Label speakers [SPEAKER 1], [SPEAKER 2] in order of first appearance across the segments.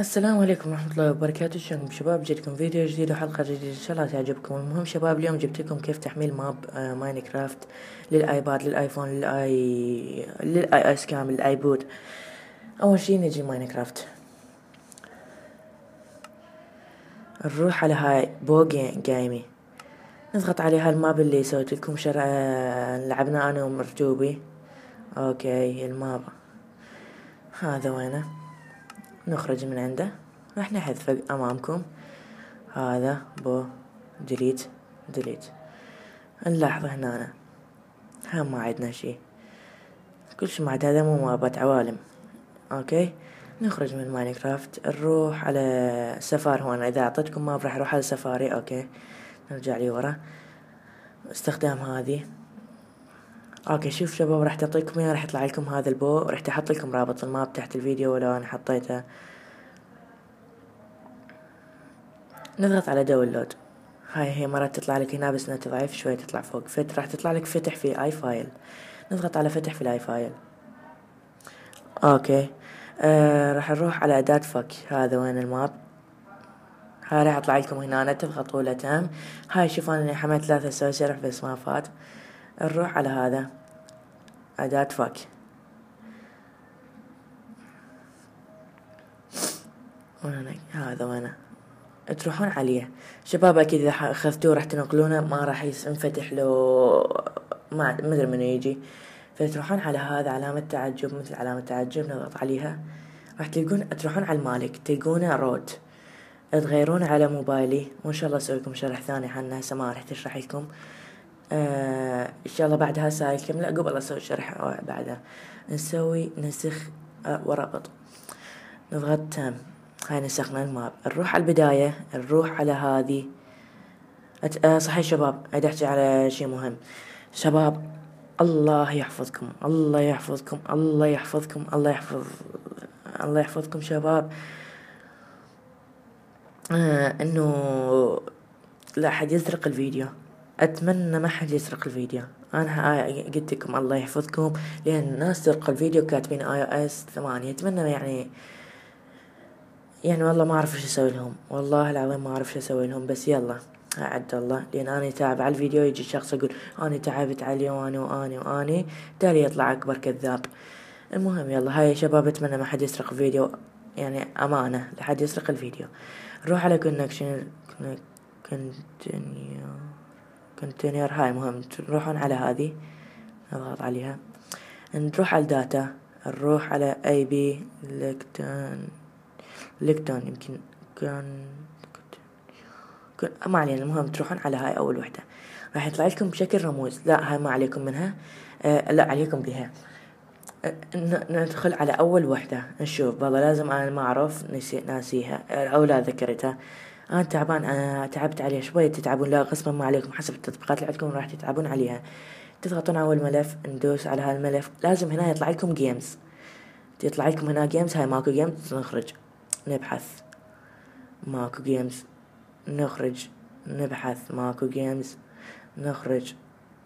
[SPEAKER 1] السلام عليكم ورحمة الله وبركاته. شلونكم شباب؟ جيتكم فيديو جديد وحلقة جديدة ان شاء الله تعجبكم. المهم شباب، اليوم جبت لكم كيف تحميل ماب ماينكرافت للايباد، للايفون، للاي اس كامل، للايبود. اول شي نجي ماينكرافت، نروح على هاي جيمي، نضغط على هالماب اللي سويت لكم لعبنا انا ومرجوبي. اوكي الماب هذا وينه، نخرج من عنده، راح نحذفه امامكم. هذا ديليت ديليت. نلاحظ هنا هم ما عندنا شي، كل شي ما عاد، هذا مو مابات عوالم. اوكي نخرج من ماينكرافت، نروح على سفار. هون اذا اعطيتكم ماب راح اروح على سفاري. اوكي نرجع لي ورا، استخدام هذه. اوكي شوف شباب، راح تعطيكم اياه، راح يطلع لكم هذا البو، راح احط لكم رابط الماب تحت الفيديو ولو انا حطيته. نضغط على داونلود. هاي مرات تطلع لك هنا بس نت ضعيف شوي، تطلع فوق راح تطلع لك فتح في اي فايل. نضغط على فتح في الاي فايل. اوكي راح نروح على اداة فك. هذا وين الماب، هاي راح يطلع لكم هنا، تضغطوا له تم. هاي شوفوا اني حملت 3 سوسرح بس ما فات. نروح على هذا اداة فك. هذا وينه، تروحون عليه شباب. اكيد اذا اخذتوه راح تنقلونه، ما راح ينفتح له، ما ادري منو يجي. فتروحون على هذا علامة تعجب، مثل علامة تعجب، نضغط عليها. راح تروحون على المالك، تلقونه رود، تغيرون على موبايلي. وان شاء الله اسوي لكم شرح ثاني عنه، هسه ما راح تشرح لكم. ان شاء الله بعد هسه الكم، لا قبل اسوي شرح بعدها نسوي نسخ ورابط. نضغط تم. هاي نسخنا الماب. نروح على البداية، نروح على هذه. صحيح شباب، عيد احكي على شي مهم. شباب الله يحفظكم، الله يحفظكم، الله يحفظكم، الله يحفظكم شباب. انه لا حد يسرق الفيديو، اتمنى ما حد يسرق الفيديو. انا قلت لكم الله يحفظكم، لان الناس سرقوا الفيديو كاتبين iOS 8. اتمنى يعني والله ما اعرف ايش اسوي لهم، والله العظيم ما اعرف ايش اسوي لهم، بس يلا عد الله. لان انا تعب على الفيديو، يجي شخص يقول انا تعبت عليه واني تالي يطلع اكبر كذاب. المهم يلا، هاي يا شباب اتمنى ما حد يسرق الفيديو، يعني امانة لحد يسرق الفيديو. نروح على كونتينر. هاي مهم، تروحون على هذه، نضغط عليها. نروح على الداتا، نروح على اي بي ليكتون يمكن ما علينا. المهم تروحون على هاي اول وحدة، راح يطلع لكم بشكل رموز. لا هاي ما عليكم منها، لا عليكم بها. ندخل على اول وحدة نشوف. والله لازم، انا ما اعرف ناسيها او لا ذكرتها. انا تعبان، انا تعبت عليها شوية. تتعبون لا غصبا ما عليكم، حسب التطبيقات اللي عندكم راح تتعبون عليها. تضغطون على اول ملف، ندوس على هالملف. لازم هنا يطلع لكم جيمز، يطلع لكم هنا جيمز. هاي ماكو جيمز، نخرج نبحث، ماكو جيمز، نخرج نبحث، ماكو جيمز، نخرج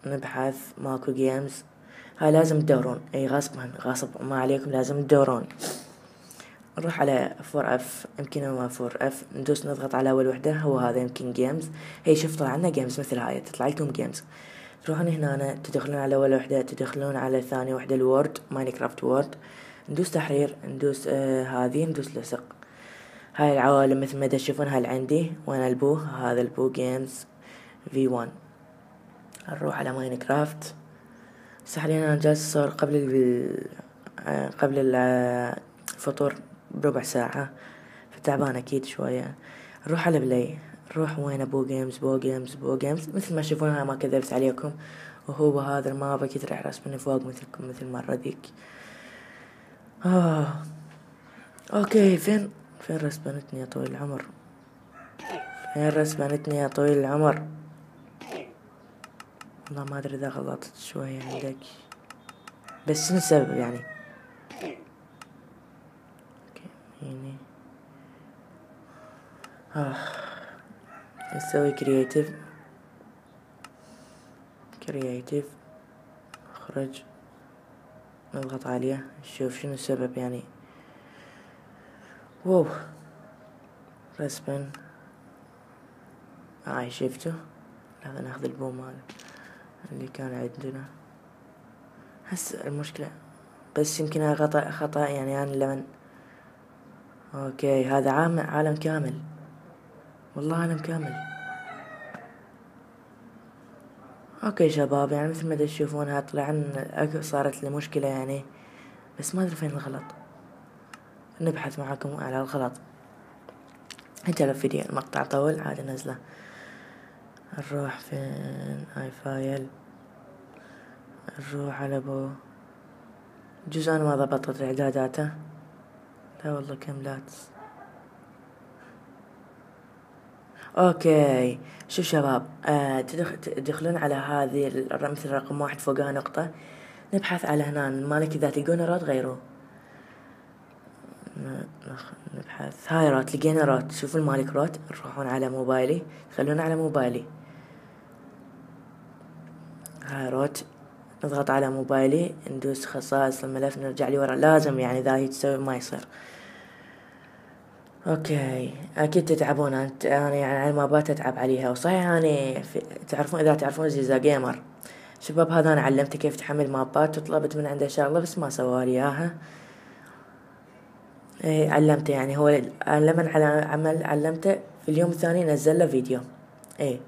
[SPEAKER 1] نبحث، ماكو جيمز. هاي لازم تدورون، اي غصب ما عليكم، لازم تدورون. نروح على 4F، يمكن هو 4F، ندوس نضغط على اول وحدة، هو هذا يمكن جيمز. هي شوف طلع لنا جيمز مثل هاي، تطلع لكم جيمز. تروحون هنا تدخلون على اول وحدة، تدخلون على ثاني وحدة الوورد، ماينكرافت وورد. ندوس تحرير، ندوس هذه، ندوس لصق. هاي العوالم مثل ما تشوفون. هاي عندي وين البو، هذا البو جيمز V1. نروح على ماينكرافت. حاليا انا جالس اصور قبل الفطور بربع ساعة، فتعبان اكيد شوية. نروح على بلاي، نروح وين بو جيمز مثل ما تشوفون. ما كذبت عليكم، وهو هذا الماب اكيد راح يرسمني فوق مثلكم مثل مرة ذيك. اوكي فين رسبنتني يا طويل العمر، فين رسبنتني يا طويل العمر. والله ما ادري اذا غلطت شوية عندك، بس شنو السبب يعني. يعني نسوي كرياتيف، اخرج، نضغط عليه، نشوف شنو السبب يعني. واو رسبن هاي شفتوا. لحظة ناخذ البوم هذا اللي كان عندنا. هسه المشكلة بس يمكن خطأ يعني أنا لمن اوكي هذا عالم كامل، والله عالم كامل. اوكي شباب، يعني مثل ما تشوفونها طلع صارت لي مشكلة يعني، بس ما ادري فين الغلط. نبحث معاكم على الغلط. انت الفيديو المقطع طول عاد نزله. نروح فين؟ هاي فايل، نروح على جزء انا ما ضبطت اعداداته. لا والله كاملات. اوكي شوف شباب، تدخلون على هذه مثل رقم 1 فوقها نقطة، نبحث على هنا المالك. اذا تلقون رات غيره نبحث. هاي رات، لقينا رات. شوفوا المالك رات، نروحون على موبايلي، خلونا على موبايلي. هاي رات، نضغط على موبايلي، ندوس خصائص الملف، نرجع لي ورا. لازم يعني اذا هي تسوي ما يصير. اوكي اكيد تتعبون. انا يعني على المابات اتعب عليها، وصحيح انا تعرفون، اذا تعرفون زيزا جيمر شباب، هذا انا علمته كيف تحمل مابات، وطلبت من عنده شغله بس ما سوالي اياها. ايه علمته، يعني هو لمن على عمل علمته في اليوم الثاني نزل له فيديو. ايه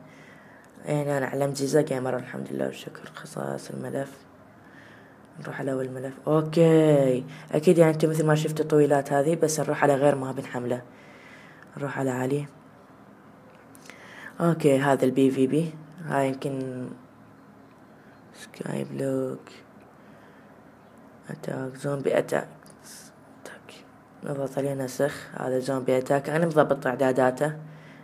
[SPEAKER 1] يعني انا علمت زيزا جيمر الحمد لله والشكر. خصائص الملف، نروح على اول ملف. اوكي اكيد يعني انتم مثل ما شفتوا الطويلات هذه، بس نروح على غير ما بنحمله. نروح على علي. اوكي هذا البي في بي، هاي يمكن سكاي بلوك اتاك، زومبي اتاك. نضغط عليه نسخ. هذا زومبي اتاك، انا مضبط اعداداته.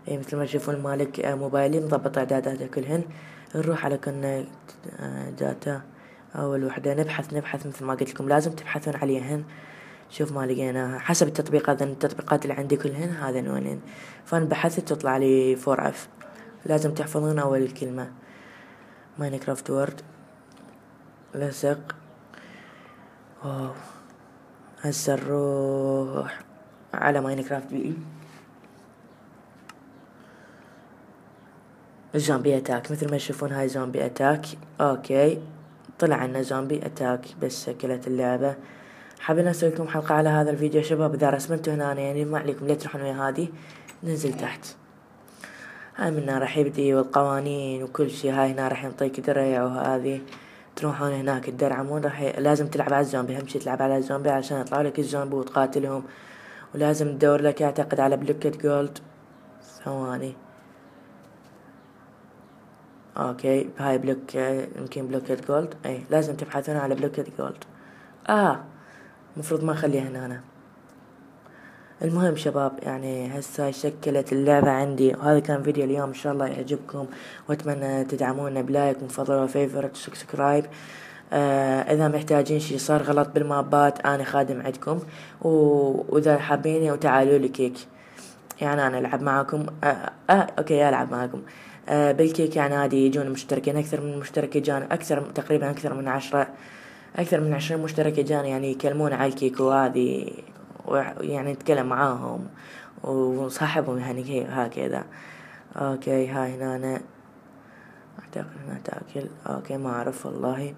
[SPEAKER 1] اي مثل ما تشوفون مالك موبايلي مضبط اعداداته كلهن. نروح على كونكت داتا. اول وحدة نبحث مثل ما قلت لكم لازم تبحثون عليهن. شوف ما لقيناها حسب التطبيقات، التطبيقات اللي عندي كلهن هذا نوعين. فانا بحثت تطلع لي 4F. لازم تحفظون اول الكلمة. ماينكرافت وورد، لصق. واو هسه نروح على ماينكرافت بي. زومبي اتاك، مثل ما تشوفون هاي زومبي اتاك. اوكي طلع عنا زومبي اتاك بس شكلت اللعبة. حابين اسوي لكم حلقة على هذا الفيديو شباب. اذا رسمتوا هنا يعني ما عليكم لا تروحون ويا هذه، ننزل تحت. هاي منا راح يبدي والقوانين وكل شي. هاي هنا راح ينطيك درع، وهذه تروحون هناك تدرعمون. لازم تلعب على الزومبي، اهم شي تلعب على الزومبي عشان يطلع لك الزومبي وتقاتلهم. ولازم تدور لك اعتقد على بلوكت جولد. ثواني. اوكي هاي بلوك، يمكن بلوكت جولد. اي لازم تبحثون على بلوكت جولد. مفروض ما اخليها هنا. المهم شباب، يعني هسه شكلت اللعبة عندي، وهذا كان فيديو اليوم. ان شاء الله يعجبكم، واتمنى تدعمونا بلايك، من فضل وفيفورت وسبسكرايب. اذا محتاجين شي صار غلط بالمابات انا خادم عندكم، واذا حابين وتعالوا لي كيك يعني انا العب معاكم. اوكي العب معاكم. بالكيك يعني عادي يجون مشتركين. اكثر من مشترك جان، تقريبا اكثر من 10، اكثر من 20 مشترك جان يعني يكلمون على الكيك، وهذه يعني نتكلم معاهم وصاحبهم يعني هكذا. اوكي هاي هنا أنا اعتقد هنا تاكل. اوكي ما اعرف والله.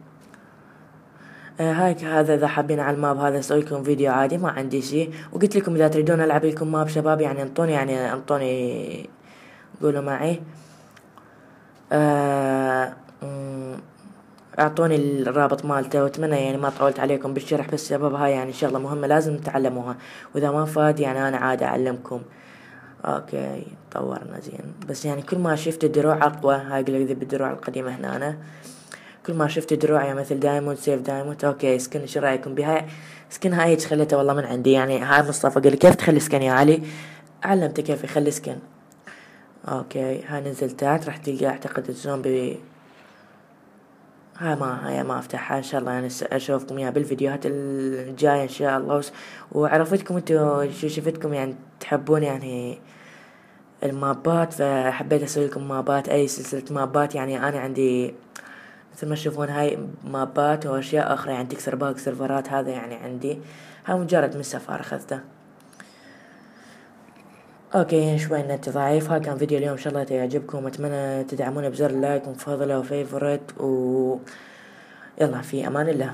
[SPEAKER 1] هاي هذا اذا حابين على الماب هذا اسوي لكم فيديو عادي، ما عندي شيء. وقلت لكم اذا تريدون العب لكم ماب شباب يعني انطوني قولوا معي. آه اعطوني الرابط مالته. واتمنى يعني ما طولت عليكم بالشرح، بس شباب هاي يعني شغلة مهمة لازم تتعلموها، واذا ما فاد يعني انا عادي اعلمكم. اوكي طورنا زين، بس يعني كل ما شفت الدروع اقوى. هاي قلت ذي بالدروع القديمة هنا أنا. كل ما شفت دروع يعني مثل دايموند سيف دايموند. اوكي سكن، شو رايكم بهاي سكن؟ هاي خليتها والله من عندي يعني. هاي مصطفى قال لي كيف تخلي سكن يا علي، علمته كيف يخلي سكن. اوكي هاي نزلت تحت راح تلقى اعتقد الزومبي. هاي ما افتحها ان شاء الله يعني اشوفكم اياها بالفيديوهات الجاية ان شاء الله. وعرفتكم انتو شو شفتكم يعني تحبون يعني المابات، فحبيت اسوي لكم مابات، اي سلسلة مابات. يعني انا عندي مثل ما تشوفون هاي مابات واشياء اخرى يعني تكسر باقي سيرفرات. هذا يعني عندي، هاي مجرد من سفر اخذته. اوكي شوي النت ضعيف. ها كان فيديو اليوم، ان شاء الله يعجبكم، اتمنى تدعمونا بزر اللايك ومفضلة وفيفورت، و يلا في امان الله.